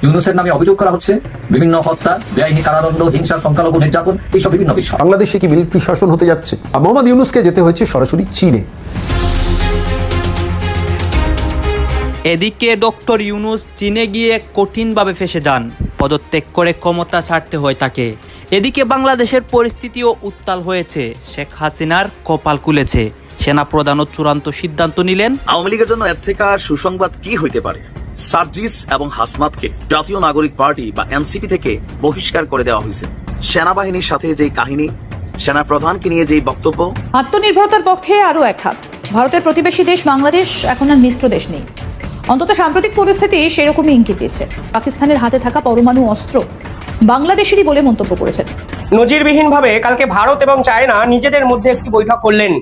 ইউনূসের নামে অভিযোগ করা হচ্ছে বিভিন্ন হত্যা, বেআইনি কারাদণ্ড, হিংসা, সংখ্যালঘু নির্যাতন, এইসব বিভিন্ন বিষয়। বাংলাদেশে কি মিলিটারি শাসন হতে যাচ্ছে? মোহাম্মদ ইউনূসকে যেতে হয়েছে সরাসরি চীনে। এদিকে ডক্টর ইউনূস চীনে গিয়ে কঠিনভাবে ফেঁসে যান, পদত্যাগ করে ক্ষমতা ছাড়তে হয় তাকে। এদিকে বাংলাদেশের পরিস্থিতিও উত্তাল হয়েছে, শেখ হাসিনার কপাল খুলেছে। সেনাপ্রধানও চূড়ান্ত সিদ্ধান্ত নিলেন। আওয়ামী লীগের জন্য এর থেকে আর সুসংবাদ কি হইতে পারে? সার্জিস এবং হাসনাতকে জাতীয় নাগরিক পার্টি বা এনসিপি থেকে বহিষ্কার করে দেওয়া হয়েছে। সেনাবাহিনীর সাথে যেই কাহিনী, সেনাপ্রধানকে নিয়ে যেই বক্তব্য। আত্মনির্ভরতার পক্ষে আরও এক হাত। ভারতের প্রতিবেশী দেশ বাংলাদেশ এখন আর মিত্র দেশ নেই, অন্তত সাম্প্রতিক পরিস্থিতি সেরকমই ইঙ্গিত দিচ্ছে। পাকিস্তানের হাতে থাকা পরমাণু অস্ত্র বাংলাদেশেরই বলে মন্তব্য করেছেন। নজিরবিহীনভাবে কালকে ভারত এবং চায়না নিজেদের মধ্যে একটি বৈঠক করলেন।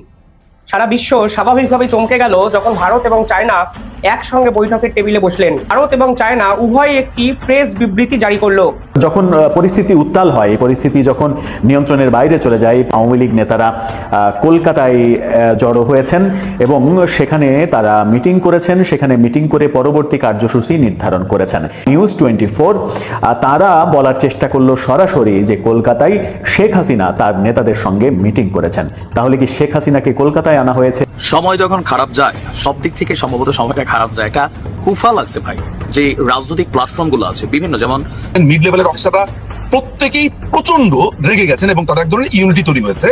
সারা বিশ্ব স্বাভাবিকভাবে চমকে গেল যখন ভারত এবং চায়না একসঙ্গে বৈঠকের টেবিলে বসলেন। ভারত এবং চায়না উভয় একটি প্রেস বিবৃতি জারি করলো। যখন পরিস্থিতি উত্তাল হয়, এই পরিস্থিতি যখন নিয়ন্ত্রণের বাইরে চলে যায়, আওয়ামী লীগ নেতারা কলকাতায় জড়ো হয়েছেন এবং সেখানে তারা মিটিং করেছেন। সেখানে মিটিং করে পরবর্তী কার্যসূচি নির্ধারণ করেছেন। নিউজ 24 তারা বলার চেষ্টা করলো সরাসরি যে কলকাতায় শেখ হাসিনা তার নেতাদের সঙ্গে মিটিং করেছেন। তাহলে কি শেখ হাসিনাকে কলকাতায় আনা হয়েছে? সময় যখন খারাপ যায়, সব দিক থেকে সম্ভবত সময়টা খারাপ যায়। এটা কুফা লাগছে ভাই, যে রাজনৈতিক প্ল্যাটফর্ম গুলো আছে বিভিন্ন, যেমন মিড লেভেলের অফিসাররা প্রত্যেকেই প্রচন্ড রেগে গেছেন এবং তাদের এক ধরনের ইউনিটি তৈরি হয়েছে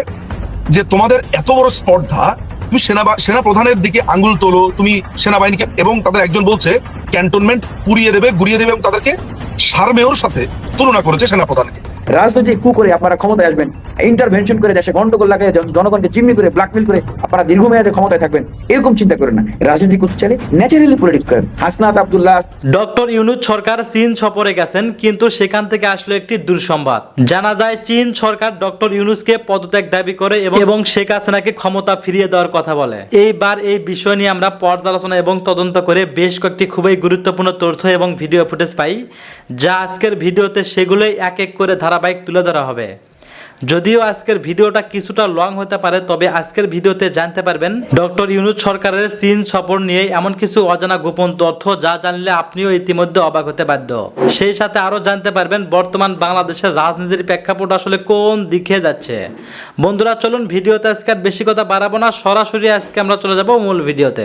যে তোমাদের এত বড় স্পর্ধা, তুমি সেনা প্রধানের দিকে আঙ্গুল তোলো, তুমি সেনাবাহিনীকে, এবং তাদের একজন বলছে ক্যান্টনমেন্ট পুড়িয়ে দেবে, গুড়িয়ে দেবে, এবং তাদেরকে সারমেয়র সাথে তুলনা করেছে সেনাপ্রধানকে। রাজনৈতিক কু করে আপনারা ক্ষমতায় আসবেন, ইন্টারভেনশন করে দেশে গন্ডগোল লাগায় জনগণকে জিম্মি করে ব্ল্যাকমেল করে আপনারা দীর্ঘমেয়াদে ক্ষমতায় থাকবেন, এরকম চিন্তা করেন না। রাজনীতি করতে চাইলে ন্যাচারালি পলিটিক্স করেন। হাসনাত আব্দুল্লাহ। ডক্টর ইউনূস সরকার চীন সফরে গেছেন, কিন্তু সেখান থেকে আসলো একটি দুঃসংবাদ। জানা যায় চীন সরকার ডক্টর ইউনূসকে পদত্যাগ দাবি করে এবং শেখ হাসিনাকে ক্ষমতা ফিরিয়ে দেওয়ার কথা বলে। এইবার এই বিষয় নিয়ে আমরা পর্যালোচনা এবং তদন্ত করে বেশ কয়েকটি খুবই গুরুত্বপূর্ণ তথ্য এবং ভিডিও ফুটেজ পাই, যা আজকের ভিডিওতে সেগুলোই এক এক করে ধারাবাহিক তুলে ধরা হবে। যদিও আজকের ভিডিওটা কিছুটা লং হতে পারে, তবে আজকের ভিডিওতে জানতে পারবেন ডক্টর ইউনূস সরকারের চীন সফর নিয়ে এমন কিছু অজানা গোপন তথ্য, যা জানলে আপনিও ইতিমধ্যে অবাক হতে বাধ্য। সেই সাথে আরও জানতে পারবেন বর্তমান বাংলাদেশের রাজনীতির প্রেক্ষাপট আসলে কোন দিকে যাচ্ছে। বন্ধুরা চলুন ভিডিওতে আজকে আর বেশি কথা বাড়াবো না, সরাসরি আজকে আমরা চলে যাব মূল ভিডিওতে।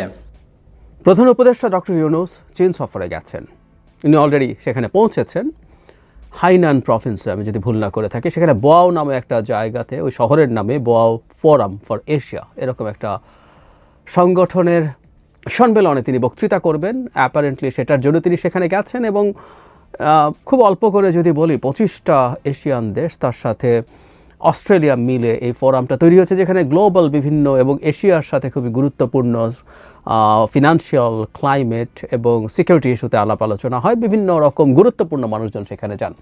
প্রধান উপদেষ্টা ডক্টর ইউনূস চীন সফরে গেছেন। ইনি অলরেডি সেখানে পৌঁছেছেন। হাইনান প্রভিন্সে, আমি যদি ভুল না করে থাকি, সেখানে বোয়াও নামে একটা জায়গাতে, ওই শহরের নামে বোয়াও ফোরাম ফর এশিয়া এরকম একটা সংগঠনের সম্মেলনে তিনি বক্তৃতা করবেন। অ্যাপারেন্টলি সেটার জন্য তিনি সেখানে গেছেন এবং খুব অল্প করে যদি বলি 25টা এশিয়ান দেশ, তার সাথে অস্ট্রেলিয়া মিলে এই ফোরামটা তৈরি হচ্ছে, যেখানে গ্লোবাল বিভিন্ন এবং এশিয়ার সাথে খুবই গুরুত্বপূর্ণ ফিনান্সিয়াল, ক্লাইমেট এবং সিকিউরিটি ইস্যুতে আলাপ আলোচনা হয়। বিভিন্ন রকম গুরুত্বপূর্ণ মানুষজন সেখানে যান।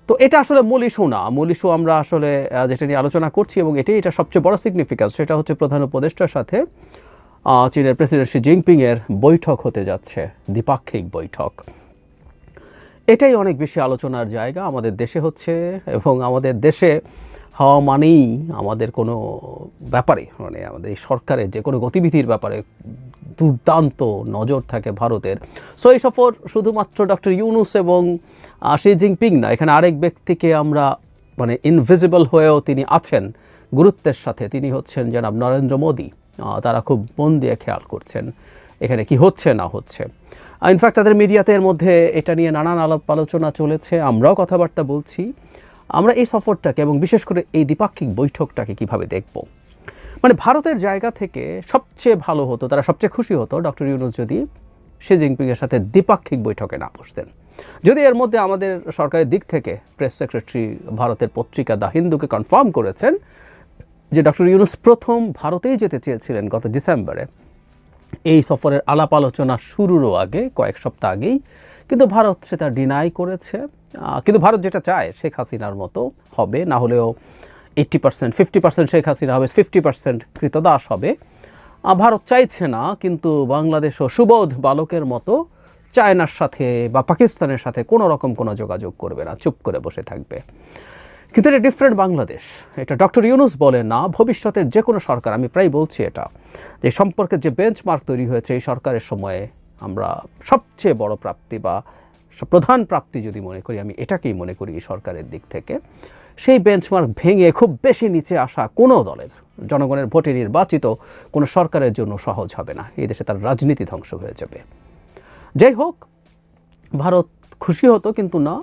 তো এটা আসলে মূল ইস্যু না। মূল ইস্যু আমরা আসলে যেটা নিয়ে আলোচনা করছি, এবং এটা সবচেয়ে বড় সিগনিফিক্যান্স, সেটা হচ্ছে প্রধান উপদেষ্টার সাথে চীনের প্রেসিডেন্ট শি জিনপিংয়ের বৈঠক হতে যাচ্ছে, দ্বিপাক্ষিক বৈঠক। এটাই অনেক বেশি আলোচনার জায়গা আমাদের দেশে হচ্ছে, এবং আমাদের দেশে হওয়া মানেই আমাদের কোনো ব্যাপারে, মানে আমাদের এই সরকারের যে কোনো গতিবিধির ব্যাপারে দুর্দান্ত নজর থাকে ভারতের। সো এই সফর শুধুমাত্র ডক্টর ইউনূস এবং শি জিনপিং না, এখানে আরেক ব্যক্তিকে আমরা মানে ইনভিজিবল হয়েও তিনি আছেন গুরুত্বের সাথে, তিনি হচ্ছেন জনাব নরেন্দ্র মোদী। তারা খুব মন দিয়ে খেয়াল করছেন এখানে কি হচ্ছে না হচ্ছে। ইনফ্যাক্ট তাদের মিডিয়াতে এর মধ্যে এটা নিয়ে নানান আলাপ আলোচনা চলেছে, আমরাও কথাবার্তা বলছি। আমরা এই সফরটাকে এবং বিশেষ করে এই দ্বিপাক্ষিক বৈঠকটাকে কিভাবে দেখব, মানে ভারতের জায়গা থেকে সবচেয়ে ভালো হতো, তারা সবচেয়ে খুশি হতো ডক্টর ইউনূস যদি শি জিনপিংয়ের সাথে দ্বিপাক্ষিক বৈঠকে না বসতেন। যদি এর মধ্যে আমাদের সরকারের দিক থেকে প্রেস সেক্রেটারি ভারতের পত্রিকা দ্য হিন্দুকে কনফার্ম করেছেন যে ডক্টর ইউনূস প্রথম ভারতেই যেতে চেয়েছিলেন গত ডিসেম্বরে, এই সফরের আলাপ আলোচনা শুরুরও আগে, কয়েক সপ্তাহ আগেই, কিন্তু ভারত সেটা ডিনাই করেছে। কিন্তু ভারত যেটা চায় শেখ হাসিনার মতো হবে, না হলেও 80%, 50% শেখ হাসিনা হবে, 50% কৃতদাস হবে। ভারত চাইছে না, কিন্তু বাংলাদেশও সুবোধ বালকের মতো চায়নার সাথে বা পাকিস্তানের সাথে কোনো রকম কোনো যোগাযোগ করবে না, চুপ করে বসে থাকবে। কিন্তু এটা ডিফারেন্ট বাংলাদেশ। এটা ডক্টর ইউনূস বলে না, ভবিষ্যতে যে কোনো সরকার, আমি প্রায় বলছি এটা, যে সম্পর্কের যে বেঞ্চমার্ক তৈরি হয়েছে এই সরকারের সময়ে, আমরা সবচেয়ে বড় প্রাপ্তি বা প্রধান প্রাপ্তি যদি মনে করি, আমি এটাকেই মনে করি সরকারের দিক থেকে, সেই বেঞ্চমার্ক ভেঙে খুব বেশি নিচে আসা কোনো দলের জনগণের ভোটে নির্বাচিত কোনো সরকারের জন্য সহজ হবে না। এই দেশে তার রাজনীতি ধ্বংস হয়ে যাবে। যাই হোক, ভারত খুশি হতো, কিন্তু না,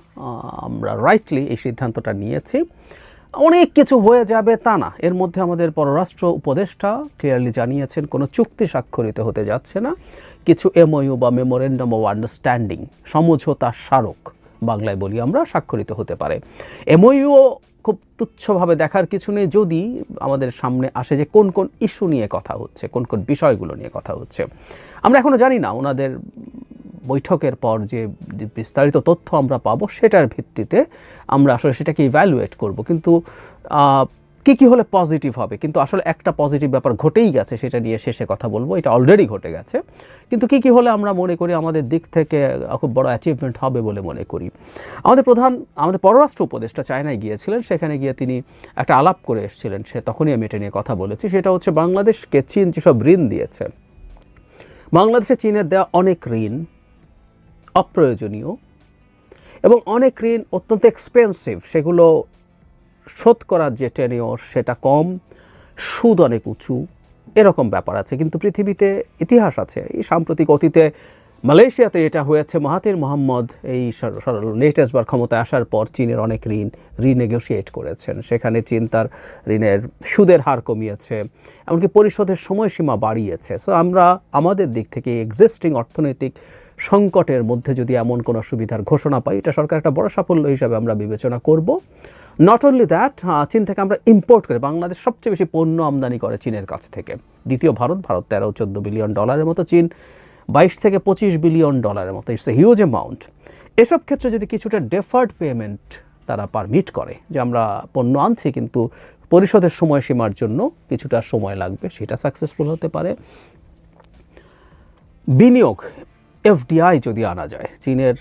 আমরা রাইটলি এই সিদ্ধান্তটা নিয়েছি। অনেক কিছু হয়ে যাবে তা না, এর মধ্যে আমাদের পররাষ্ট্র উপদেষ্টা ক্লিয়ারলি জানিয়েছেন কোনো চুক্তি স্বাক্ষরিত হতে যাচ্ছে না। কিছু এমওইউ বা মেমোরেন্ডাম অফ আন্ডারস্ট্যান্ডিং, সমঝোতা স্মারক বাংলায় বলি আমরা, স্বাক্ষরিত হতে পারে। এমওইউও খুব তুচ্ছভাবে দেখার কিছু নেই যদি আমাদের সামনে আসে যে কোন কোন ইস্যু নিয়ে কথা হচ্ছে, কোন কোন বিষয়গুলো নিয়ে কথা হচ্ছে। আমরা এখনও জানি না, ওনাদের বৈঠকের পর যে বিস্তারিত তথ্য আমরা পাবো সেটার ভিত্তিতে আমরা আসলে সেটাকে ইভ্যালুয়েট করব। কিন্তু কী হলে পজিটিভ হবে, কিন্তু আসলে একটা পজিটিভ ব্যাপার ঘটেই গেছে, সেটা নিয়ে শেষে কথা বলবো। এটা অলরেডি ঘটে গেছে, কিন্তু কী হলে আমরা মনে করি আমাদের দিক থেকে খুব বড় অ্যাচিভমেন্ট হবে বলে মনে করি। আমাদের পররাষ্ট্র উপদেষ্টা চায়নায় গিয়েছিলেন, সেখানে গিয়ে তিনি একটা আলাপ করে এসেছিলেন, তখনই আমি এটা নিয়ে কথা বলেছি। সেটা হচ্ছে বাংলাদেশকে চীন যেসব ঋণ দিয়েছে, বাংলাদেশে চীনের দেওয়া অনেক ঋণ অপ্রয়োজনীয় এবং অনেক ঋণ অত্যন্ত এক্সপেন্সিভ, সেগুলো শোধ করার যে টেনিওর সেটা কম, সুদ অনেক উঁচু, এরকম ব্যাপার আছে। কিন্তু পৃথিবীতে ইতিহাস আছে, এই সাম্প্রতিক অতীতে মালয়েশিয়াতে এটা হয়েছে। মাহাথির মোহাম্মদ এই লেটেস্ট বার ক্ষমতায় আসার পর চীনের অনেক ঋণ রিনেগোশিয়েট করেছেন, সেখানে চীন তার ঋণের সুদের হার কমিয়েছে, এমনকি পরিশোধের সময়সীমা বাড়িয়েছে। সো আমরা আমাদের দিক থেকে এক্সিস্টিং অর্থনৈতিক সংকটের মধ্যে যদি এমন কোনো সুবিধার ঘোষণা পাই, এটা সরকার একটা বড় সাফল্য হিসাবে আমরা বিবেচনা করব। নট অনলি দ্যাট, চীন থেকে আমরা ইম্পোর্ট করে, বাংলাদেশ সবচেয়ে বেশি পণ্য আমদানি করে চীনের কাছ থেকে, দ্বিতীয় ভারত 13-14 বিলিয়ন ডলারের মতো, চীন 22 থেকে 25 বিলিয়ন ডলারের মতো। It's a huge amount. এসব ক্ষেত্রে যদি কিছুটা ডেফার্ড পেমেন্ট তারা পারমিট করে, যে আমরা পণ্য আনছি কিন্তু পরিশোধের সময়সীমার জন্য কিছুটা সময় লাগবে, সেটা সাকসেসফুল হতে পারে। বিনিয়োগ, এফডিআই যদি আনা যায়, চীনের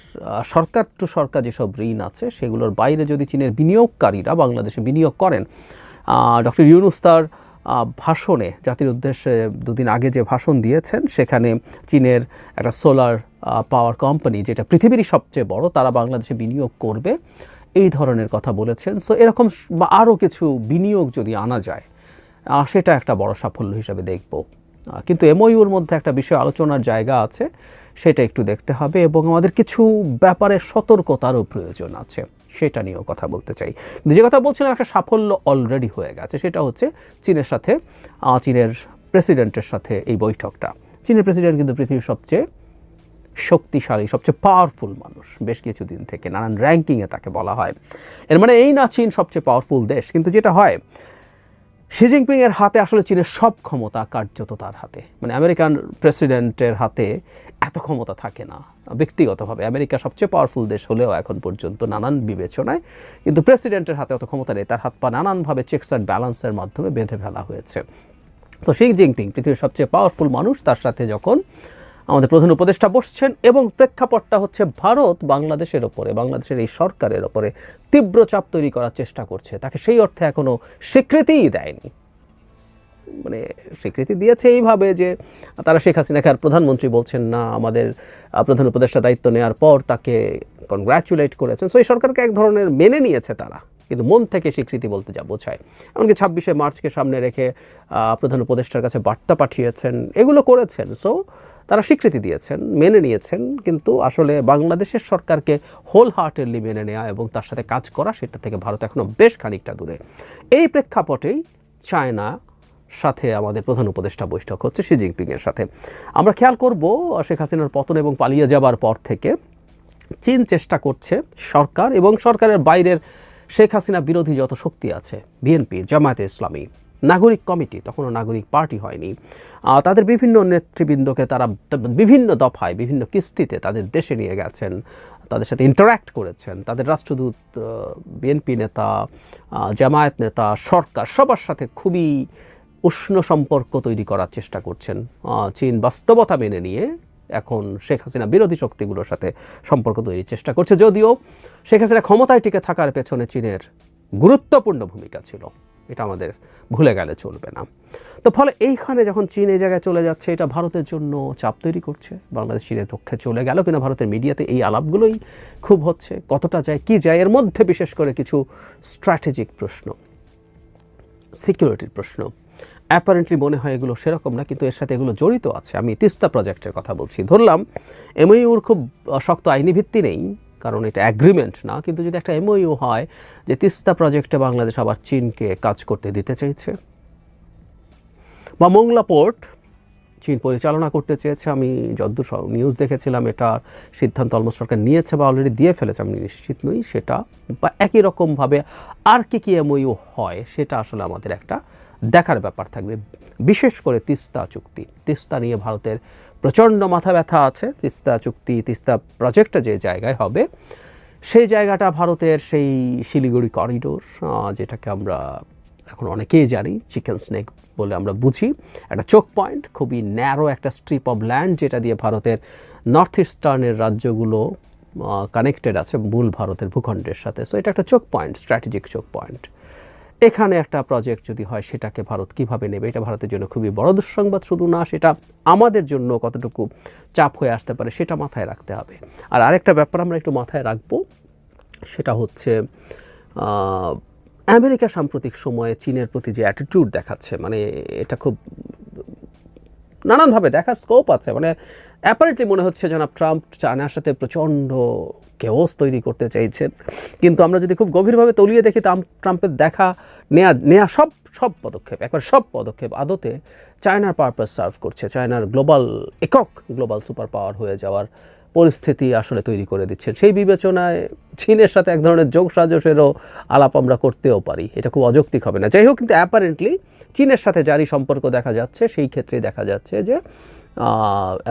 সরকার টু সরকার যেসব ঋণ আছে সেগুলোর বাইরে যদি চীনের বিনিয়োগকারীরা বাংলাদেশে বিনিয়োগ করেন, ডক্টর ইউনূস তার ভাষণে জাতির উদ্দেশ্যে দুদিন আগে যে ভাষণ দিয়েছেন, সেখানে চীনের একটা সোলার পাওয়ার কোম্পানি, যেটা পৃথিবীরই সবচেয়ে বড়, তারা বাংলাদেশে বিনিয়োগ করবে, এই ধরনের কথা বলেছেন। সো এরকম আরও কিছু বিনিয়োগ যদি আনা যায়, সেটা একটা বড় সাফল্য হিসাবে দেখব। কিন্তু এমওইউর মধ্যে একটা বিষয় আলোচনার জায়গা আছে, সেটা একটু দেখতে হবে, এবং আমাদের কিছু ব্যাপারে সতর্কতারও প্রয়োজন আছে, সেটা নিয়েও কথা বলতে চাই। কিন্তু যে কথা বলছিলাম, একটা সাফল্য অলরেডি হয়ে গেছে, সেটা হচ্ছে চীনের প্রেসিডেন্টের সাথে এই বৈঠকটা। চীনের প্রেসিডেন্ট কিন্তু পৃথিবীর সবচেয়ে শক্তিশালী, সবচেয়ে পাওয়ারফুল মানুষ, বেশ কিছুদিন থেকে নানান র্যাঙ্কিংয়ে তাকে বলা হয়। এর মানে এই না চীন সবচেয়ে পাওয়ারফুল দেশ, কিন্তু যেটা হয়, শি জিনপিংয়ের হাতে আসলে চীনের সব ক্ষমতা কার্যত তার হাতে। মানে আমেরিকান প্রেসিডেন্টের হাতে এত ক্ষমতা থাকে না ব্যক্তিগতভাবে, আমেরিকা সবচেয়ে পাওয়ারফুল দেশ হলেও এখন পর্যন্ত নানান বিবেচনায়, কিন্তু প্রেসিডেন্টের হাতে অত ক্ষমতা নেই, তার হাত পা নানানভাবে চেকস অ্যান্ড ব্যালেন্সের মাধ্যমে বেঁধে ফেলা হয়েছে। তো শি জিনপিং পৃথিবীর সবচেয়ে পাওয়ারফুল মানুষ, তার সাথে যখন আমাদের প্রধান উপদেষ্টা বসছেন, এবং প্রেক্ষাপটটা হচ্ছে ভারত বাংলাদেশের ওপরে, বাংলাদেশের এই সরকারের ওপরে তীব্র চাপ তৈরি করার চেষ্টা করছে, তাকে সেই অর্থে এখনও স্বীকৃতিই দেয়নি। মানে স্বীকৃতি দিয়েছে এইভাবে যে তারা শেখ হাসিনাকে আর প্রধানমন্ত্রী বলছেন না, আমাদের প্রধান উপদেষ্টা দায়িত্ব নেওয়ার পর তাকে কনগ্র্যাচুলেট করেছেন। সো এই সরকারকে এক ধরনের মেনে নিয়েছে তারা, কিন্তু মন থেকে স্বীকৃতি বলতে যা বোঝায়। এমনকি 26শে মার্চকে সামনে রেখে প্রধান উপদেষ্টার কাছে বার্তা পাঠিয়েছেন, এগুলো করেছেন। সো তারা স্বীকৃতি দিয়েছেন, মেনে নিয়েছেন, কিন্তু আসলে বাংলাদেশের সরকারকে হোল হার্টেডলি মেনে নেওয়া এবং তার সাথে কাজ করা, সেটা থেকে ভারত এখনও বেশ খানিকটা দূরে। এই প্রেক্ষাপটেই চায়না সাথে আমাদের প্রধান উপদেষ্টা বৈঠক হচ্ছে শি জিনপিংয়ের সাথে। আমরা খেয়াল করব শেখ হাসিনার পতন এবং পালিয়ে যাবার পর থেকে চীন চেষ্টা করছে, সরকার এবং সরকারের বাইরের শেখ হাসিনা বিরোধী যত শক্তি আছে, বিএনপি, জামায়াতে ইসলামী, নাগরিক কমিটি, তখনও নাগরিক পার্টি হয়নি, তাদের বিভিন্ন নেতৃবৃন্দকে তারা বিভিন্ন দফায়, বিভিন্ন কিস্তিতে তাদের দেশে নিয়ে গেছেন, তাদের সাথে ইন্টারাক্ট করেছেন, তাদের রাষ্ট্রদূত, বিএনপি নেতা, জামায়াত নেতা, সরকার, সবার সাথে খুবই উষ্ণ সম্পর্ক তৈরি করার চেষ্টা করছেন। চীন বাস্তবতা মেনে নিয়ে এখন শেখ হাসিনা বিরোধী শক্তিগুলোর সাথে সম্পর্ক তৈরির চেষ্টা করছে, যদিও শেখ হাসিনা ক্ষমতায় টিকে থাকার পেছনে চীনের গুরুত্বপূর্ণ ভূমিকা ছিল। এটা আমাদের ভুলে গেলে চলবে না। তো ফলে এইখানে যখন চীন এই জায়গায় চলে যাচ্ছে, এটা ভারতের জন্য চাপ তৈরি করছে। বাংলাদেশ চীনের পক্ষে চলে গেল কিনা ভারতের মিডিয়াতে এই আলাপগুলোই খুব হচ্ছে, কতটা যায় কি যায়। এর মধ্যে বিশেষ করে কিছু স্ট্র্যাটেজিক প্রশ্ন, সিকিউরিটির প্রশ্ন, অ্যাপারেন্টলি মনে হয় এগুলো সেরকম না, কিন্তু এর সাথে এগুলো জড়িত আছে। আমি তিস্তা প্রজেক্টের কথা বলছি। ধরলাম এমওইউর খুব শক্ত আইনি ভিত্তি নেই, কারণ এটা অ্যাগ্রিমেন্ট না, কিন্তু যদি একটা এমওইউ হয় যে তিস্তা প্রজেক্টে বাংলাদেশ আবার চীনকে কাজ করতে দিতে চাইছে, বা মোংলা পোর্ট চীন পরিচালনা করতে চেয়েছে, আমি যদ্দূর নিউজ দেখেছিলাম এটা সিদ্ধান্ত অলমোস্ট সরকার নিয়েছে বা অলরেডি দিয়ে ফেলেছে, আমি নিশ্চিত নই সেটা, বা একই রকমভাবে আর কি এমওইউ হয় সেটা আসলে আমাদের একটা দেখার ব্যাপার থাকবে। বিশেষ করে তিস্তা চুক্তি, তিস্তা নিয়ে ভারতের প্রচণ্ড মাথা ব্যথা আছে। তিস্তা চুক্তি, তিস্তা প্রজেক্টটা যে জায়গায় হবে সেই জায়গাটা ভারতের সেই শিলিগুড়ি করিডোর, যেটাকে আমরা এখন অনেকেই জানি চিকেন স্নেক বলে আমরা বুঝি, একটা চোক পয়েন্ট, খুবই ন্যারো একটা স্ট্রিপ অফ ল্যান্ড যেটা দিয়ে ভারতের নর্থ ইস্টার্নের রাজ্যগুলো কানেক্টেড আছে মূল ভারতের ভূখণ্ডের সাথে। সো এটা একটা চোক পয়েন্ট, স্ট্র্যাটেজিক চোক পয়েন্ট। এখানে একটা প্রজেক্ট যদি হয় সেটাকে ভারত কিভাবে নেবে, এটা ভারতের জন্য খুবই বড় দুঃসংবাদ। শুধু না, সেটা আমাদের জন্য কতটুকু চাপ হয়ে আসতে পারে সেটা মাথায় রাখতে হবে। আর আরেকটা ব্যাপার আমরা একটু মাথায় রাখবো, সেটা হচ্ছে আমেরিকা সাম্প্রতিক সময়ে চীনের প্রতি যে অ্যাটিটিউড দেখাচ্ছে, মানে এটা খুব নানানভাবে দেখার স্কোপ আছে। মানে অ্যাপারেন্টলি মনে হচ্ছে জনাব ট্রাম্প চায়নার সাথে প্রচণ্ড কেওস তৈরি করতে চাইছেন, কিন্তু আমরা যদি খুব গভীরভাবে তলিয়ে দেখি ট্রাম্পের নেয়া সব পদক্ষেপ, একবার সব পদক্ষেপ আদতে চায়নার পারপাস সার্ভ করছে, চায়নার গ্লোবাল সুপার পাওয়ার হয়ে যাওয়ার পরিস্থিতি আসলে তৈরি করে দিচ্ছেন। সেই বিবেচনায় চীনের সাথে এক ধরনের যোগ সাজসেরও আলাপ আমরা করতেও পারি, এটা খুব অযৌক্তিক হবে না। যাই হোক, কিন্তু অ্যাপারেন্টলি চীনের সাথে জারি সম্পর্ক দেখা যাচ্ছে, সেই ক্ষেত্রে দেখা যাচ্ছে যে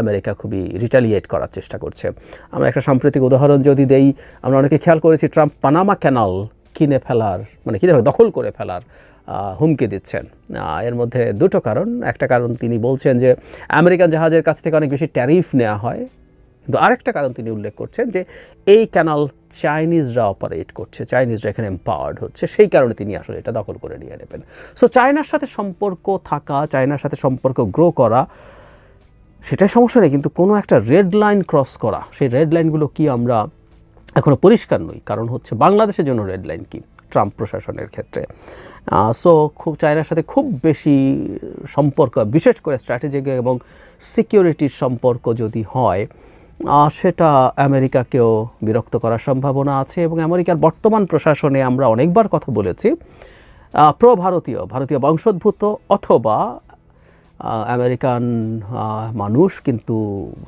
আমেরিকা খুবই রিটালিয়েট করার চেষ্টা করছে। আমরা একটা সাম্প্রতিক উদাহরণ যদি দেই, আমরা অনেকে খেয়াল করেছি ট্রাম্প পানামা ক্যানাল দখল করে ফেলার হুমকি দিচ্ছেন। এর মধ্যে দুটো কারণ। একটা কারণ তিনি বলছেন যে আমেরিকান জাহাজের কাছ থেকে অনেক বেশি ট্যারিফ নেওয়া হয়, কিন্তু আরেকটা কারণ তিনি উল্লেখ করছেন যে এই ক্যানাল চাইনিজরা অপারেট করছে, চাইনিজরা এখানে এম্পাওয়ার্ড হচ্ছে, সেই কারণে তিনি আসলে এটা দখল করে নিয়ে নেবেন। সো চায়নার সাথে সম্পর্ক থাকা, চায়নার সাথে সম্পর্ক গ্রো করা, সেটাই সমস্যা নেই, কিন্তু কোনো একটা রেড লাইন ক্রস করা, সেই রেড লাইনগুলো কি আমরা এখনও পরিষ্কার নই। কারণ হচ্ছে বাংলাদেশের জন্য রেড লাইন কি ট্রাম্প প্রশাসনের ক্ষেত্রে। সো চায়নার সাথে খুব বেশি সম্পর্ক, বিশেষ করে স্ট্র্যাটেজিক এবং সিকিউরিটির সম্পর্ক যদি হয়, সেটা আমেরিকাকেও বিরক্ত করার সম্ভাবনা আছে। এবং আমেরিকার বর্তমান প্রশাসনে আমরা অনেকবার কথা বলেছি, ভারতীয় বংশোদ্ভূত অথবা আমেরিকান মানুষ কিন্তু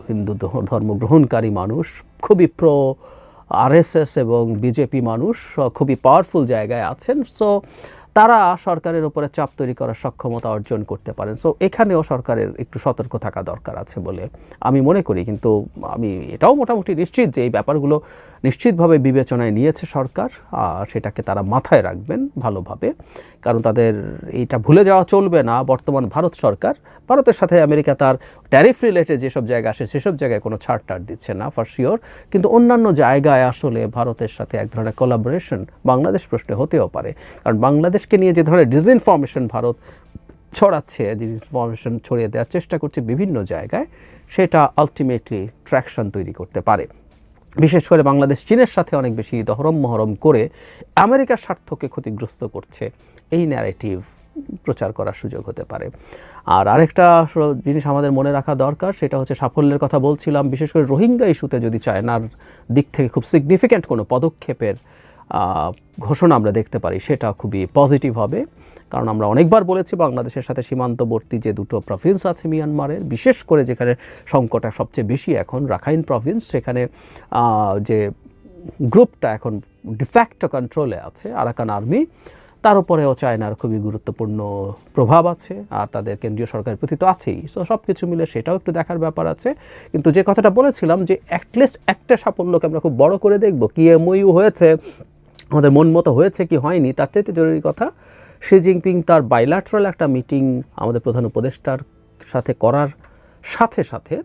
হিন্দু ধর্ম গ্রহণকারী মানুষ, খুবই প্রো আরএসএস এবং বিজেপি মানুষ খুবই পাওয়ারফুল জায়গায় আছেন। সো তারা সরকারের উপরে চাপ তৈরি করার সক্ষমতা অর্জন করতে পারেন। সো এখানেও সরকারের একটু সতর্ক থাকা দরকার আছে বলে আমি মনে করি। কিন্তু আমি এটাও মোটামুটি নিশ্চিত যে এই ব্যাপারগুলো নিশ্চিতভাবে বিবেচনায় নিয়েছে সরকার, আর সেটাকে তারা মাথায় রাখবেন ভালোভাবে। কারণ তাদের এইটা ভুলে যাওয়া চলবে না, বর্তমান ভারত সরকার, ভারতের সাথে আমেরিকা তার ট্যারিফ রিলেটেড যেসব জায়গা আসে সেসব জায়গায় কোনো ছাড় দিচ্ছে না ফর শিওর, কিন্তু অন্যান্য জায়গায় আসলে ভারতের সাথে এক ধরনের কোলাবোরেশন বাংলাদেশ প্রশ্নে হতেও পারে। কারণ বাংলাদেশকে নিয়ে যে ধরনের ডিসইনফরমেশন ভারত ছড়াচ্ছে, ডিসইনফরমেশন ছড়িয়ে দেওয়ার চেষ্টা করছে বিভিন্ন জায়গায়, সেটা আলটিমেটলি ট্র্যাকশন তৈরি করতে পারে। বিশেষ করে বাংলাদেশ চীনের সাথে অনেক বেশি দহরম মহরম করে আমেরিকার স্বার্থকে ক্ষতিগ্রস্ত করছে, এই ন্যারেটিভ প্রচার করার সুযোগ হতে পারে। আর আরেকটা জিনিস আমাদের মনে রাখা দরকার, সেটা হচ্ছে সাফল্যের কথা বলছিলাম, বিশেষ করে রোহিঙ্গা ইস্যুতে যদি চায়নার দিক থেকে খুব সিগনিফিক্যান্ট কোনো পদক্ষেপের ঘোষণা আমরা দেখতে পারি, সেটা খুবই পজিটিভ হবে। কারণ আমরা অনেকবার বলেছি বাংলাদেশের সাথে সীমান্তবর্তী যে দুটো প্রভিন্স আছে মিয়ানমারের, বিশেষ করে যেখানে সংকটটা সবচেয়ে বেশি এখন রাখাইন প্রভিন্স, সেখানে যে গ্রুপটা এখন ডিফ্যাক্টো কন্ট্রোলে আছে আরাকান আর্মি, তার উপরেও চায়নার খুবই গুরুত্বপূর্ণ প্রভাব আছে, আর তাদের কেন্দ্রীয় সরকারের প্রতি তো আছেই। সো সব কিছু মিলে সেটাও একটু দেখার ব্যাপার আছে। কিন্তু যে কথাটা বলেছিলাম যে অ্যাটলিস্ট একটা সাফল্যকে আমরা খুব বড় করে দেখব, কি এমওইউ হয়েছে, আমাদের মন মতো হয়েছে কি হয়নি, তার চাইতে জরুরি কথা শি জিনপিং তার বাইল্যাটারাল একটা মিটিং আমাদের প্রধান উপদেষ্টার সাথে করার সাথে সাথে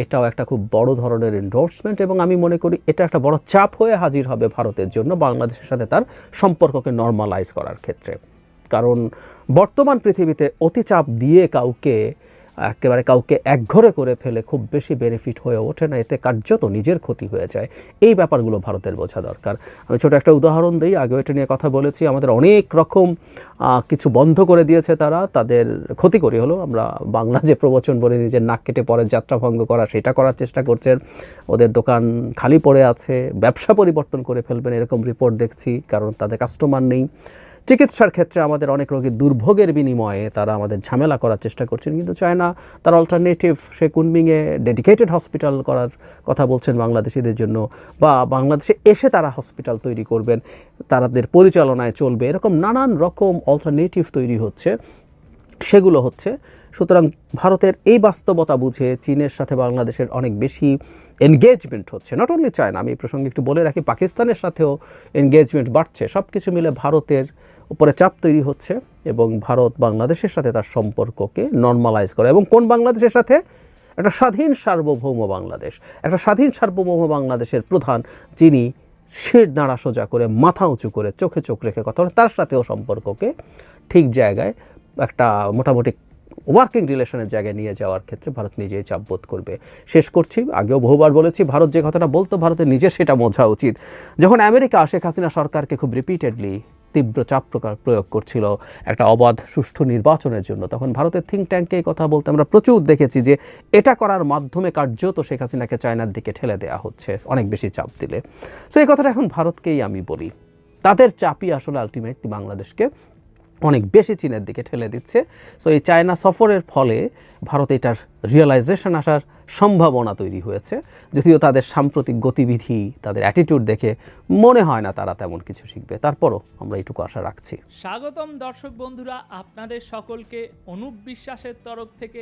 এটাও একটা খুব বড় ধরনের এন্ডোর্সমেন্ট, এবং আমি মনে করি এটা একটা বড় চাপ হয়ে হাজির হবে ভারতের জন্য বাংলাদেশের সাথে তার সম্পর্ককে নর্মালাইজ করার ক্ষেত্রে। কারণ বর্তমান পৃথিবীতে অতিচাপ দিয়ে কাউকে একঘরে করে ফেলে খুব বেশি বেনিফিট হয়ে ওঠে না, এতে কার্যত নিজের ক্ষতি হয়ে যায়। এই ব্যাপারগুলো ভারতের বোঝা দরকার। আমি ছোট একটা উদাহরণ দিই, আগেও এটা নিয়ে কথা বলেছি। আমাদের অনেক রকম কিছু বন্ধ করে দিয়েছে তারা, তাদের ক্ষতি করি হলো। আমরা বাংলা যে প্রবচন বলে নিজের নাক কেটে পরে যাত্রা ভঙ্গ করা, সেটা করার চেষ্টা করছেন। ওদের দোকান খালি পড়ে আছে, ব্যবসা পরিবর্তন করে ফেলবেন এরকম রিপোর্ট দেখছি, কারণ তাদের কাস্টমার নেই। চিকিৎসার ক্ষেত্রে আমাদের অনেক রোগীর দুর্ভোগের বিনিময়ে তারা আমাদের ঝামেলা করার চেষ্টা করছেন, কিন্তু চায়না তার অল্টারনেটিভ সে কুনমিংয়ে ডেডিকেটেড হসপিটাল করার কথা বলছেন বাংলাদেশিদের জন্য, বা বাংলাদেশে এসে তারা হসপিটাল তৈরি করবেন, তাদের পরিচালনায় চলবে, এরকম নানান রকম অল্টারনেটিভ তৈরি হচ্ছে, সেগুলো হচ্ছে। সুতরাং ভারতের এই বাস্তবতা বুঝে চীনের সাথে বাংলাদেশের অনেক বেশি এনগেজমেন্ট হচ্ছে। নট অনলি চায়না, আমি এই প্রসঙ্গে একটু বলে রাখি, পাকিস্তানের সাথেও এনগেজমেন্ট বাড়ছে। সব কিছু মিলে ভারতের উপরে চাপ তৈরি হচ্ছে এবং ভারত বাংলাদেশের সাথে তার সম্পর্ককে নর্মালাইজ করে। এবং কোন বাংলাদেশের সাথে? একটা স্বাধীন সার্বভৌম বাংলাদেশ। একটা স্বাধীন সার্বভৌম বাংলাদেশের প্রধান, যিনি শির দাঁড়া সোজা করে মাথা উঁচু করে চোখে চোখ রেখে কথা বলে, তার সাথেও সম্পর্ককে ঠিক জায়গায় একটা মোটামুটি ওয়ার্কিং রিলেশনের জায়গায় নিয়ে যাওয়ার ক্ষেত্রে ভারত নিজেই চাপ বোধ করবে। শেষ করছি, আগেও বহুবার বলেছি, ভারত যে কথাটা বলতো ভারতের নিজের সেটা বোঝা উচিত। যখন আমেরিকা শেখ হাসিনা সরকারকে খুব রিপিটেডলি তীব্র চাপ প্রয়োগ করছিল একটা অবাধ সুষ্ঠু নির্বাচনের জন্য, তখন ভারতের থিঙ্ক ট্যাঙ্কে এই কথা বলতে আমরা প্রচুর দেখেছি যে এটা করার মাধ্যমে কার্যত শেখ হাসিনাকে চায়নার দিকে ঠেলে দেওয়া হচ্ছে অনেক বেশি চাপ দিলে। সো এই কথাটা এখন ভারতকেই আমি বলি, তাদের চাপই আসলে আলটিমেটলি বাংলাদেশকে অনেক বেশি চীনের দিকে ঠেলে দিচ্ছে। সো এই চায়না সফরের ফলে ভারতে এটার রিয়েলাইজেশন আসার সম্ভাবনা তৈরি হয়েছে, যদিও তাদের সাম্প্রতিক গতিবিধি, তাদের অ্যাটিটিউড দেখে মনে হয় না তারা তেমন কিছু শিখবে। তারপরও আমরা এইটুকু আশা রাখছি। স্বাগতম দর্শক বন্ধুরা, আপনাদের সকলকে অনুপ বিশ্বাসের তরফ থেকে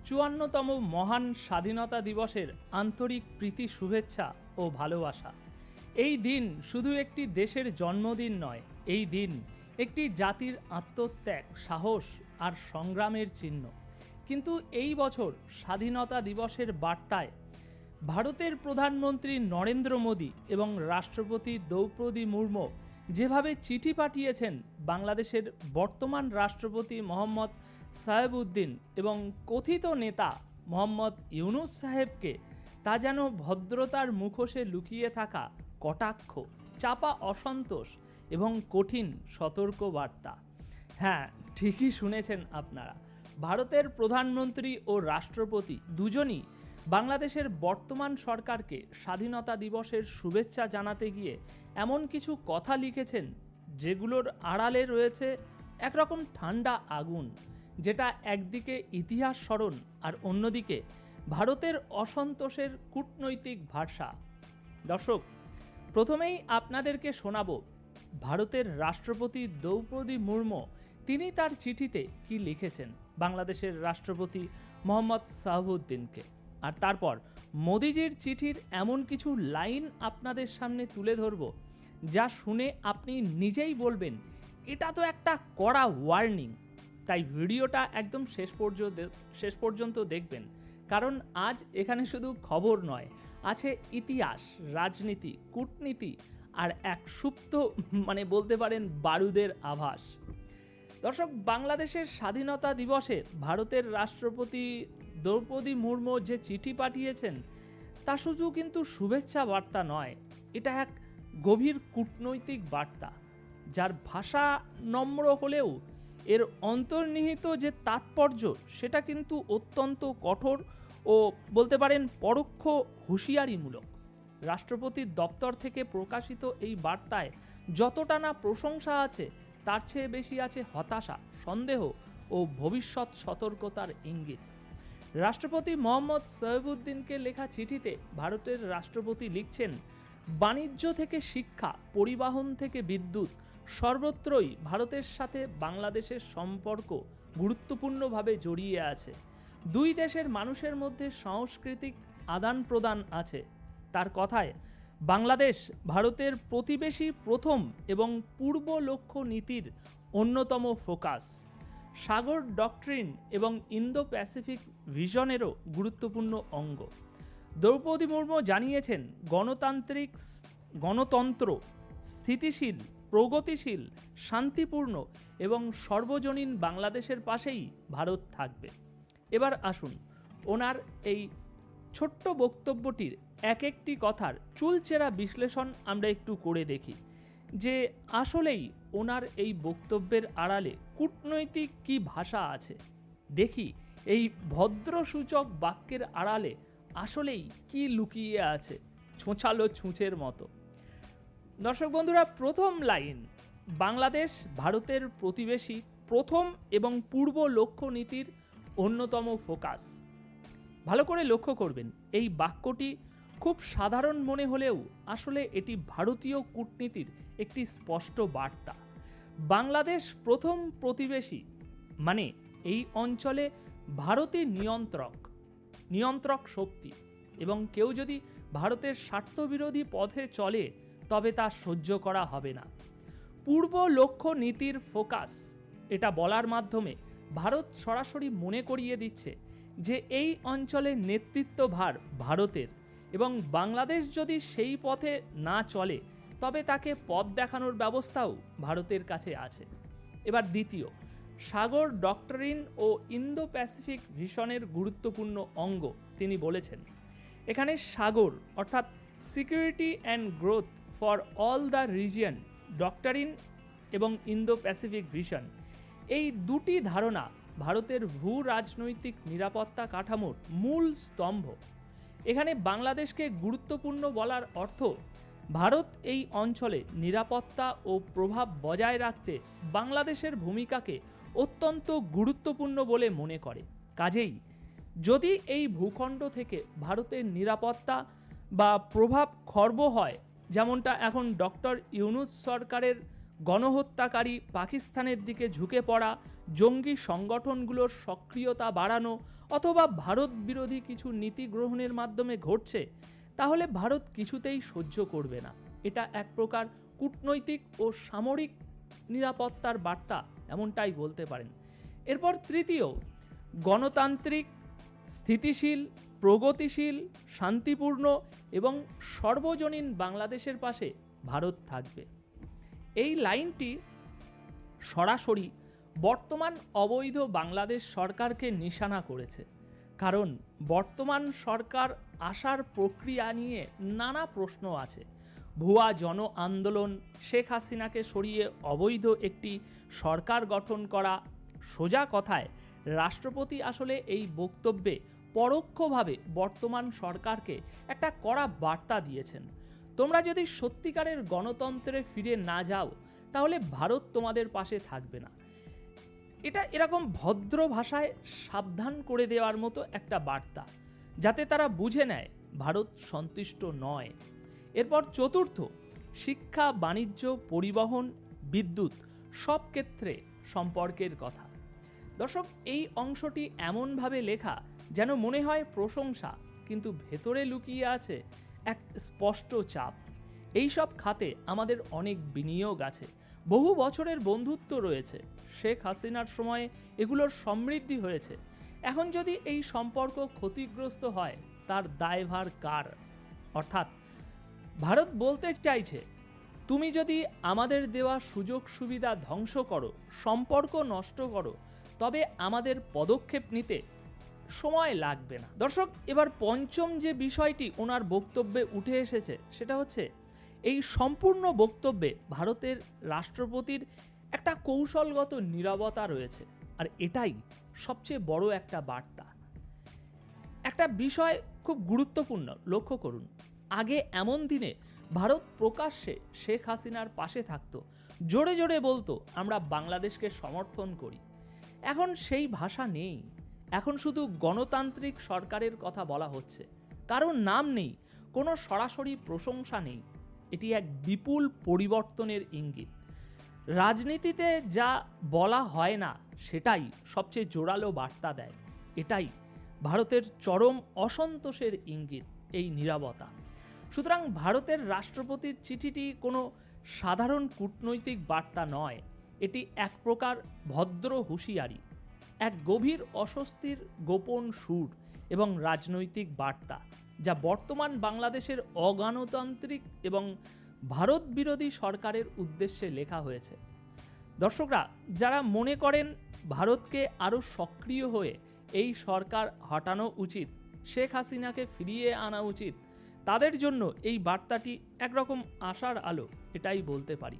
৫৪তম মহান স্বাধীনতা দিবসের আন্তরিক প্রীতি, শুভেচ্ছা ও ভালোবাসা। এই দিন শুধু একটি দেশের জন্মদিন নয়, এই দিন একটি জাতির আত্মত্যাগ, সাহস আর সংগ্রামের চিহ্ন। কিন্তু এই বছর স্বাধীনতা দিবসের বার্তায় ভারতের প্রধানমন্ত্রী নরেন্দ্র মোদী এবং রাষ্ট্রপতি দ্রৌপদী মুর্মু যেভাবে চিঠি পাঠিয়েছেন বাংলাদেশের বর্তমান রাষ্ট্রপতি মোহাম্মদ সাহেবউদ্দিন এবং কথিত নেতা মোহাম্মদ ইউনুস সাহেবকে, তা যেন ভদ্রতার মুখোশে লুকিয়ে থাকা কটাক্ষ, চাপা অসন্তোষ এবং কঠিন সতর্ক বার্তা। হ্যাঁ, ঠিকই শুনেছেন আপনারা, ভারতের প্রধানমন্ত্রী ও রাষ্ট্রপতি দুজনই বাংলাদেশের বর্তমান সরকারকে স্বাধীনতা দিবসের শুভেচ্ছা জানাতে গিয়ে এমন কিছু কথা লিখেছেন যেগুলোর আড়ালে রয়েছে একরকম ঠান্ডা আগুন, যেটা একদিকে ইতিহাস স্মরণ আর অন্যদিকে ভারতের অসন্তোষের কূটনৈতিক ভাষা। দর্শক, প্রথমেই আপনাদেরকে শোনাবো ভারতের রাষ্ট্রপতি দ্রৌপদী মুর্মু তিনি তার চিঠিতে কি লিখেছেন বাংলাদেশের রাষ্ট্রপতি মোহাম্মদ সাহেবউদ্দিনকে, আর তারপর মোদিজির চিঠির এমন কিছু লাইন আপনাদের সামনে তুলে ধরব যা শুনে আপনি নিজেই বলবেন এটা তো একটা কড়া ওয়ার্নিং। তাই ভিডিওটা একদম শেষ পর্যন্ত দেখবেন, কারণ আজ এখানে শুধু খবর নয়, আছে ইতিহাস, রাজনীতি, কূটনীতি আর এক সুপ্ত বলতে পারেন বারুদের আভাস। দর্শক, বাংলাদেশের স্বাধীনতা দিবসে ভারতের রাষ্ট্রপতি দ্রৌপদী মুর্মু যে চিঠি পাঠিয়েছেন তা শুধু কিন্তু শুভেচ্ছা বার্তা নয়, এটা এক গভীর কূটনৈতিক বার্তা, যার ভাষা নম্র হলেও এর অন্তর্নিহিত যে তাৎপর্য সেটা কিন্তু অত্যন্ত কঠোর ও বলতে পারেন পরোক্ষ হুঁশিয়ারিমূলক। রাষ্ট্রপতির দপ্তর থেকে প্রকাশিত এই বার্তায় যতটা না প্রশংসা আছে, তার চেয়ে বেশি আছে হতাশা, সন্দেহ ও ভবিষ্যৎ সতর্কতার ইঙ্গিত। রাষ্ট্রপতি মোহাম্মদ সাহেবউদ্দিনকে লেখা চিঠিতে ভারতের রাষ্ট্রপতি লিখছেন, বাণিজ্য থেকে শিক্ষা, পরিবহন থেকে বিদ্যুৎ, সর্বত্রই ভারতের সাথে বাংলাদেশের সম্পর্ক গুরুত্বপূর্ণভাবে জড়িয়ে আছে। দুই দেশের মানুষের মধ্যে সাংস্কৃতিক আদান প্রদান আছে। তার কথায়, বাংলাদেশ ভারতের প্রতিবেশী প্রথম এবং পূর্ব লক্ষ্য নীতির অন্যতম ফোকাস, সাগর ডক্ট্রিন এবং ইন্দো প্যাসিফিক ভিশনেরও গুরুত্বপূর্ণ অঙ্গ। দ্রৌপদী মুর্মু জানিয়েছেন, গণতন্ত্র স্থিতিশীল প্রগতিশীল, শান্তিপূর্ণ এবং সর্বজনীন বাংলাদেশের পাশেই ভারত থাকবে। এবার আসুন ওনার এই ছোট্ট বক্তব্যটির এক একটি কথার চুলচেরা বিশ্লেষণ আমরা একটু করে দেখি যে আসলেই ওনার এই বক্তব্যের আড়ালে কূটনৈতিক কী ভাষা আছে। দেখি এই ভদ্রসূচক বাক্যের আড়ালে আসলেই কি লুকিয়ে আছে ছোঁচালো ছুঁচের মতো। দর্শক বন্ধুরা, প্রথম লাইন, বাংলাদেশ ভারতের প্রতিবেশী, প্রথম এবং পূর্ব লক্ষ্য নীতির অন্যতম ফোকাস। ভালো করে লক্ষ্য করবেন, এই বাক্যটি খুব সাধারণ মনে হলেও আসলে এটি ভারতীয় কূটনীতির একটি স্পষ্ট বার্তা। বাংলাদেশ প্রথম প্রতিবেশী মানে এই অঞ্চলে ভারতের নিয়ন্ত্রক শক্তি, এবং কেউ যদি ভারতের স্বার্থবিরোধী পথে চলে তবে তা সহ্য করা হবে না। পূর্ব লক্ষ্য নীতির ফোকাস, এটা বলার মাধ্যমে ভারত সরাসরি মনে করিয়ে দিচ্ছে যে এই অঞ্চলের নেতৃত্বভার ভারতের, এবং বাংলাদেশ যদি সেই পথে না চলে তবে তাকে পথ দেখানোর ব্যবস্থাও ভারতের কাছে আছে। এবার দ্বিতীয়, সাগর ডক্টরিন ও ইন্দো প্যাসিফিক ভিশনের গুরুত্বপূর্ণ অঙ্গ তিনি বলেছেন। এখানে সাগর অর্থাৎ security and growth for all the region ডক্টরিন এবং ইন্দো প্যাসিফিক ভিশন, এই দুটি ধারণা ভারতের ভূ রাজনৈতিক নিরাপত্তা কাঠামোর মূল স্তম্ভ। এখানে বাংলাদেশকে গুরুত্বপূর্ণ বলার অর্থ ভারত এই অঞ্চলে নিরাপত্তা ও প্রভাব বজায় রাখতে বাংলাদেশের ভূমিকাকে অত্যন্ত গুরুত্বপূর্ণ বলে মনে করে। কাজেই যদি এই ভূখণ্ড থেকে ভারতের নিরাপত্তা বা প্রভাব খর্ব হয়, যেমনটা এখন ডক্টর ইউনূস সরকারের গণহত্যাকারী পাকিস্তানের দিকে ঝুঁকে পড়া, জঙ্গি সংগঠনগুলোর সক্রিয়তা বাড়ানো অথবা ভারত বিরোধী কিছু নীতি গ্রহণের মাধ্যমে ঘটছে, তাহলে ভারত কিছুতেই সহ্য করবে না। এটা এক প্রকার কূটনৈতিক ও সামরিক নিরাপত্তার বার্তা, এমনটাই বলতে পারেন। এরপর তৃতীয়, গণতান্ত্রিক, স্থিতিশীল, প্রগতিশীল, শান্তিপূর্ণ এবং সর্বজনীন বাংলাদেশের পাশে ভারত থাকবে। এই লাইনটি সরাসরি বর্তমান অবৈধ বাংলাদেশ সরকারকে নিশানা করেছে, কারণ বর্তমান সরকার আসার প্রক্রিয়া নিয়ে নানা প্রশ্ন আছে। ভুয়া জন আন্দোলন, শেখ হাসিনাকে সরিয়ে অবৈধ একটি সরকার গঠন করা। সোজা কথায় রাষ্ট্রপতি আসলে এই বক্তব্যে পরোক্ষভাবে বর্তমান সরকারকে একটা কড়া বার্তা দিয়েছেন। তোমরা যদি সত্যিকারের গণতন্ত্রে ফিরে না যাও তাহলে ভারত তোমাদের পাশে থাকবে না। এটা এরকম ভদ্র ভাষায় সাবধান করে দেওয়ার মতো একটা বার্তা, যাতে তারা বুঝে নেয় ভারত সন্তুষ্ট নয়। এরপর চতুর্থ, শিক্ষা, বাণিজ্য, পরিবহন, বিদ্যুৎ সব ক্ষেত্রে সম্পর্কের কথা। দর্শক, এই অংশটি এমনভাবে লেখা যেন মনে হয় প্রশংসা, কিন্তু ভেতরে লুকিয়ে আছে এক স্পষ্ট চাপ। এই সব খাতে আমাদের অনেক বিনিয়োগ আছে, বহু বছরের বন্ধুত্ব রয়েছে, শেখ হাসিনার সময়ে এগুলোর সমৃদ্ধি হয়েছে। এখন যদি এই সম্পর্ক ক্ষতিগ্রস্ত হয় তার দায়ভার কার? অর্থাৎ ভারত বলতে চাইছে, তুমি যদি আমাদের দেওয়া সুযোগ সুবিধা ধ্বংস করো, সম্পর্ক নষ্ট করো, তবে আমাদের পদক্ষেপ নিতে সময় লাগবে না। দর্শক, এবার পঞ্চম যে বিষয়টি ওনার বক্তব্যে উঠে এসেছে সেটা হচ্ছে এই সম্পূর্ণ বক্তব্যে ভারতের রাষ্ট্রপতির একটা কৌশলগত নীরবতা রয়েছে, আর এটাই সবচেয়ে বড় একটা বার্তা। একটা বিষয় খুব গুরুত্বপূর্ণ, লক্ষ্য করুন। আগে এমন দিনে ভারত প্রকাশ্যে শেখ হাসিনার পাশে থাকতো, জোরে জোরে বলতো আমরা বাংলাদেশকে সমর্থন করি। এখন সেই ভাষা নেই, এখন শুধু গণতান্ত্রিক সরকারের কথা বলা হচ্ছে, কারোর নাম নেই, কোনো সরাসরি প্রশংসা নেই। এটি এক বিপুল পরিবর্তনের ইঙ্গিত। রাজনীতিতে যা বলা হয় না সেটাই সবচেয়ে জোরালো বার্তা দেয়। এটাই ভারতের চরম অসন্তোষের ইঙ্গিত, এই নীরবতা। সুতরাং ভারতের রাষ্ট্রপতির চিঠিটি কোনো সাধারণ কূটনৈতিক বার্তা নয়, এটি এক প্রকার ভদ্র হুঁশিয়ারি, এক গভীর অস্বস্তির গোপন সুর এবং রাজনৈতিক বার্তা, যা বর্তমান বাংলাদেশের অগণতান্ত্রিক এবং ভারত বিরোধী সরকারের উদ্দেশ্যে লেখা হয়েছে। দর্শকরা, যারা মনে করেন ভারতকে আরও সক্রিয় হয়ে এই সরকার হটানো উচিত, শেখ হাসিনাকে ফিরিয়ে আনা উচিত, তাদের জন্য এই বার্তাটি একরকম আশার আলো, এটাই বলতে পারি।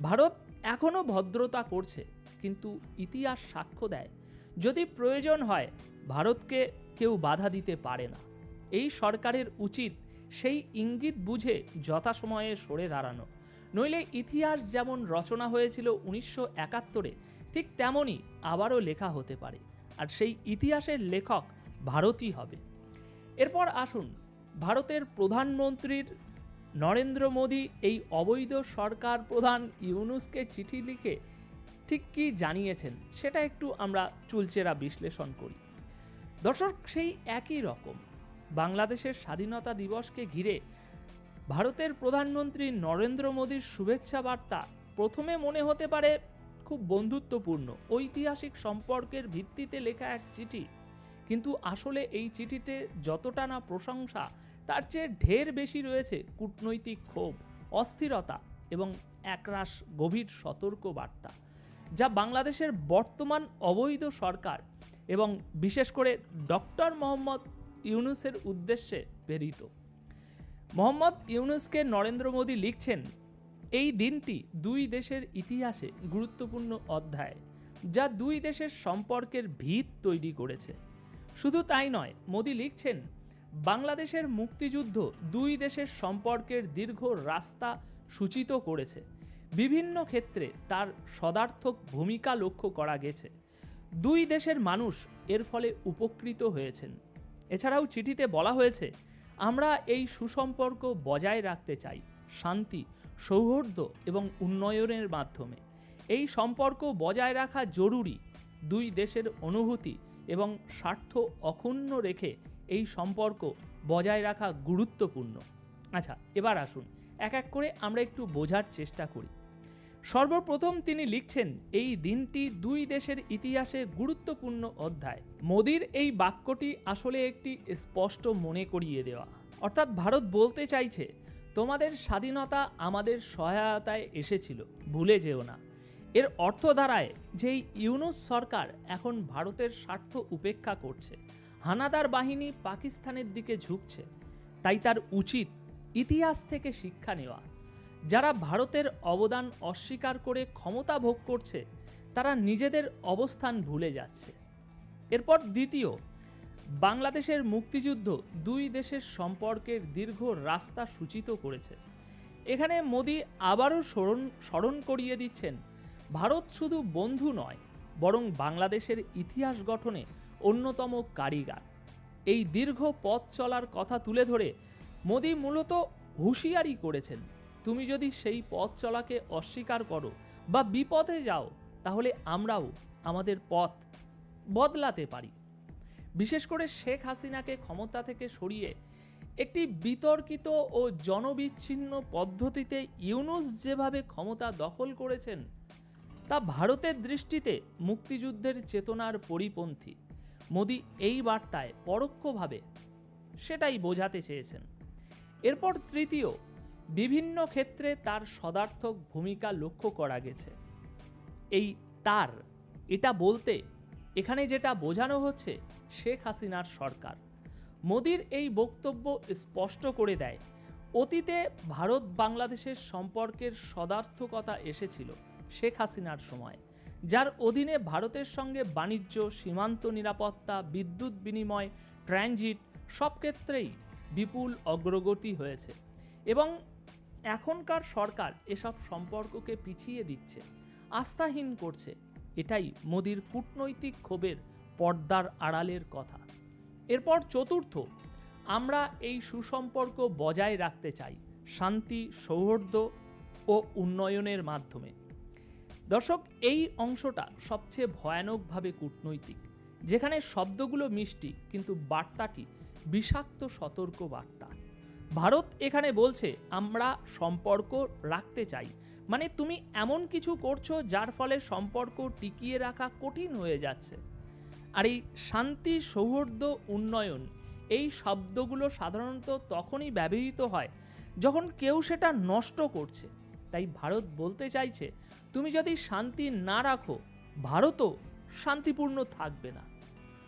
ভারত এখনও ভদ্রতা করছে, কিন্তু ইতিহাস সাক্ষ্য দেয় যদি প্রয়োজন হয় ভারতকে কেউ বাধা দিতে পারে না। এই সরকারের উচিত সেই ইঙ্গিত বুঝে যথাসময়ে সরে দাঁড়ানো, নইলে ইতিহাস যেমন রচনা হয়েছিল 1971-এ, ঠিক তেমনই আবারও লেখা হতে পারে, আর সেই ইতিহাসের লেখক ভারতই হবে। এরপর আসুন ভারতের প্রধানমন্ত্রীর নরেন্দ্র মোদী এই অবৈধ সরকার প্রধান ইউনূসকে চিঠি লিখে ঠিক কী জানিয়েছেন সেটা একটু আমরা চুলচেরা বিশ্লেষণ করি। দর্শক, সেই একই রকম বাংলাদেশের স্বাধীনতা দিবসকে ঘিরে ভারতের প্রধানমন্ত্রী নরেন্দ্র মোদীর শুভেচ্ছা বার্তা প্রথমে মনে হতে পারে খুব বন্ধুত্বপূর্ণ, ঐতিহাসিক সম্পর্কের ভিত্তিতে লেখা এক চিঠি, কিন্তু আসলে এই চিঠিতে যতটা না প্রশংসা, তার চেয়ে ঢের বেশি রয়েছে কূটনৈতিক ক্ষোভ, অস্থিরতা এবং একরাশ গভীর সতর্ক বার্তা, যা বাংলাদেশের বর্তমান অবৈধ সরকার এবং বিশেষ করে ডক্টর মোহাম্মদ ইউনূসের উদ্দেশ্যে প্রেরিত। মোহাম্মদ ইউনূসকে নরেন্দ্র মোদী লিখছেন, এই দিনটি দুই দেশের ইতিহাসে গুরুত্বপূর্ণ অধ্যায়, যা দুই দেশের সম্পর্কের ভিত তৈরি করেছে। শুধু তাই নয়, মোদী লিখছেন, বাংলাদেশের মুক্তিযুদ্ধ দুই দেশের সম্পর্কের দীর্ঘ রাস্তা সূচিত করেছে। বিভিন্ন ক্ষেত্রে তার সদার্থক ভূমিকা লক্ষ্য করা গেছে। দুই দেশের মানুষ এর ফলে উপকৃত হয়েছেন। এছাড়াও চিঠিতে বলা হয়েছে, আমরা এই সুসম্পর্ক বজায় রাখতে চাই শান্তি, সৌহার্দ্য এবং উন্নয়নের মাধ্যমে। এই সম্পর্ক বজায় রাখা জরুরি। দুই দেশের অনুভূতি এবং স্বার্থ অক্ষুণ্ণ রেখে এই সম্পর্ক বজায় রাখা গুরুত্বপূর্ণ। আচ্ছা, এবার আসুন এক এক করে আমরা একটু বোঝার চেষ্টা করি। সর্বপ্রথম তিনি লিখছেন, এই দিনটি দুই দেশের ইতিহাসে গুরুত্বপূর্ণ অধ্যায়। মোদির এই বাক্যটি আসলে একটি স্পষ্ট মনে করিয়ে দেওয়া, অর্থাৎ ভারত বলতে চাইছে, তোমাদের স্বাধীনতা আমাদের সহায়তায় এসেছিল, ভুলে যেও না। এর অর্থ দাঁড়ায় যে এই ইউনূস সরকার এখন ভারতের স্বার্থ উপেক্ষা করছে, হানাদার বাহিনী পাকিস্তানের দিকে ঝুঁকছে। তাই তার উচিত ইতিহাস থেকে শিক্ষা নেওয়া। যারা ভারতের অবদান অস্বীকার করে ক্ষমতা ভোগ করছে, তারা নিজেদের অবস্থান ভুলে যাচ্ছে। এরপর দ্বিতীয়, বাংলাদেশের মুক্তিযুদ্ধ দুই দেশের সম্পর্কের দীর্ঘ রাস্তা সূচিত করেছে। এখানে মোদী আবারও স্মরণ করিয়ে দিচ্ছেন, ভারত শুধু বন্ধু নয়, বরং বাংলাদেশের ইতিহাস গঠনে অন্যতম কারিগর। এই দীর্ঘ পথ চলার কথা তুলে ধরে মোদী মূলত হুঁশিয়ারি করেছেন, তুমি যদি সেই পথ চলাকে অস্বীকার করো বা বিপথে যাও, তাহলে আমরাও আমাদের পথ বদলাতে পারি। বিশেষ করে শেখ হাসিনাকে ক্ষমতা থেকে সরিয়ে একটি বিতর্কিত ও জনবিচ্ছিন্ন পদ্ধতিতে ইউনূস যেভাবে ক্ষমতা দখল করেছেন, তা ভারতের দৃষ্টিতে মুক্তিযুদ্ধের চেতনার পরিপন্থী। মোদী এই বার্তায় পরোক্ষভাবে সেটাই বোঝাতে চেয়েছেন। এরপর তৃতীয়, বিভিন্ন ক্ষেত্রে তার সদার্থক ভূমিকা লক্ষ্য করা গেছে। এই তার এটা বলতে এখানে যেটা বোঝানো হচ্ছে, শেখ হাসিনার সরকার। মোদীর এই বক্তব্য স্পষ্ট করে দেয়, অতীতে ভারত বাংলাদেশের সম্পর্কের সদার্থকতা এসেছিল শেখ হাসিনার সময়, যার অধীনে ভারতের সঙ্গে বাণিজ্য, সীমান্ত নিরাপত্তা, বিদ্যুৎ বিনিময়, ট্রানজিট সব ক্ষেত্রেই বিপুল অগ্রগতি হয়েছে। এবং এখনকার সরকার এসব সম্পর্ককে পিছিয়ে দিচ্ছে, আস্থাহীন করছে। এটাই মোদীর কূটনৈতিক ক্ষোভের পর্দার আড়ালের কথা। এরপর চতুর্থ, আমরা এই সুসম্পর্ক বজায় রাখতে চাই শান্তি, সৌহার্দ্য ও উন্নয়নের মাধ্যমে। দর্শক, এই অংশটা সবচেয়ে ভয়ানকভাবে কূটনৈতিক, যেখানে শব্দগুলো মিষ্টি কিন্তু বার্তাটি বিষাক্ত সতর্ক বার্তা। ভারত এখানে বলছে, আমরা সম্পর্ক রাখতে চাই, মানে তুমি এমন কিছু করছো যার ফলে সম্পর্ক টিকিয়ে রাখা কঠিন হয়ে যাচ্ছে। আর এই শান্তি, সৌহার্দ্য, উন্নয়ন এই শব্দগুলো সাধারণত তখনই ব্যবহৃত হয় যখন কেউ সেটা নষ্ট করছে। তাই ভারত বলতে চাইছে, তুমি যদি শান্তি না রাখো, ভারতও শান্তিপূর্ণ থাকবে না।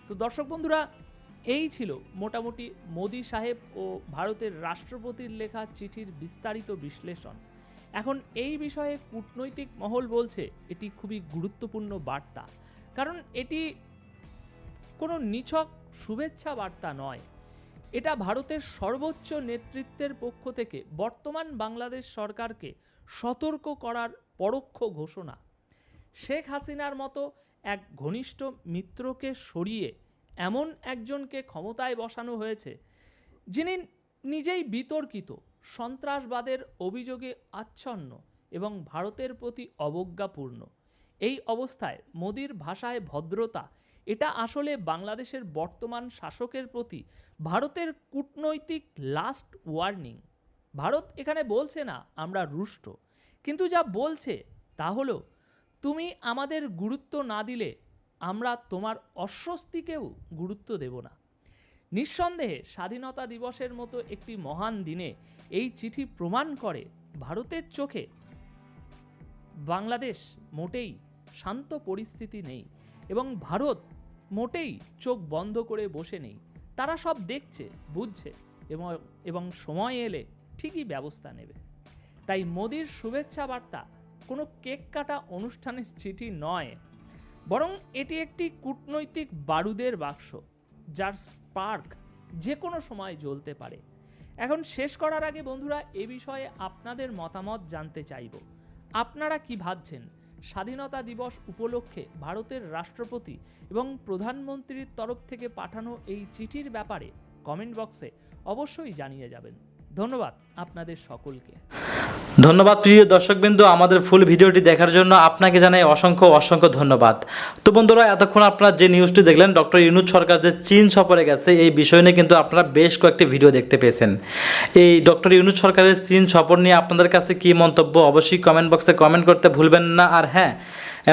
তো দর্শক বন্ধুরা, এই ছিল মোটামুটি মোদি সাহেব ও ভারতের রাষ্ট্রপতির লেখা চিঠির বিস্তারিত বিশ্লেষণ। এখন এই বিষয়ে কূটনৈতিক মহল বলছে এটি খুবই গুরুত্বপূর্ণ বার্তা, কারণ এটি কোনো নিছক শুভেচ্ছা বার্তা নয়, এটা ভারতের সর্বোচ্চ নেতৃত্বের পক্ষ থেকে বর্তমান বাংলাদেশ সরকারকে সতর্ক করার পরোক্ষ ঘোষণা। শেখ হাসিনার মতো এক ঘনিষ্ঠ মিত্রকে সরিয়ে এমন একজনকে ক্ষমতায় বসানো হয়েছে যিনি নিজেই বিতর্কিত, সন্ত্রাসবাদের অভিযোগে আচ্ছন্ন এবং ভারতের প্রতি অবজ্ঞাপূর্ণ। এই অবস্থায় মোদির ভাষায় ভদ্রতা, এটা আসলে বাংলাদেশের বর্তমান শাসকের প্রতি ভারতের কূটনৈতিক লাস্ট ওয়ার্নিং। ভারত এখানে বলছে না আমরা রুষ্ট, কিন্তু যা বলছে তা হলো, তুমি আমাদের গুরুত্ব না দিলে আমরা তোমার অস্বস্তিকেও গুরুত্ব দেব না। নিঃসন্দেহে স্বাধীনতা দিবসের মতো একটি মহান দিনে এই চিঠি প্রমাণ করে ভারতের চোখে বাংলাদেশ মোটেই শান্ত পরিস্থিতি নেই এবং ভারত মোটেই চোখ বন্ধ করে বসে নেই। তারা সব দেখছে, বুঝছে এবং সময় এলে ঠিকই ব্যবস্থা নেবে। তাই মোদির শুভেচ্ছা বার্তা কোনো কেক কাটা অনুষ্ঠানের চিঠি নয়, বরং এটি একটি কূটনৈতিক বারুদের বাক্স, যার স্পার্ক যে কোনো সময় জ্বলতে পারে। এখন শেষ করার আগে বন্ধুরা, এ বিষয়ে আপনাদের মতামত জানতে চাইব। আপনারা কি ভাবছেন? স্বাধীনতা দিবস উপলক্ষে ভারতের রাষ্ট্রপতি এবং প্রধানমন্ত্রীর তরফ থেকে পাঠানো এই চিঠির ব্যাপারে কমেন্ট বক্সে অবশ্যই জানিয়ে যাবেন। ধন্যবাদ আপনাদের সকলকে। ধন্যবাদ প্রিয় দর্শকবৃন্দ, আমাদের ফুল ভিডিওটি দেখার জন্য আপনাকে জানাই অসংখ্য অসংখ্য ধন্যবাদ। তো বন্ধুরা, এতক্ষণ আপনারা যে নিউজটি দেখলেন, ডক্টর ইউনূস সরকার যে চীন সফরে গেছে, এই বিষয় নিয়ে কিন্তু আপনারা বেশ কয়েকটি ভিডিও দেখতে পেয়েছেন। এই ডক্টর ইউনূস সরকারের চীন সফর নিয়ে আপনাদের কাছে কী মন্তব্য, অবশ্যই কমেন্ট বক্সে কমেন্ট করতে ভুলবেন না। আর হ্যাঁ,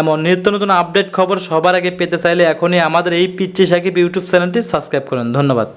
এমন নিত্য নতুন আপডেট খবর সবার আগে পেতে চাইলে এখনই আমাদের এই পিচ্চি সাকিব ইউটিউব চ্যানেলটি সাবস্ক্রাইব করুন। ধন্যবাদ।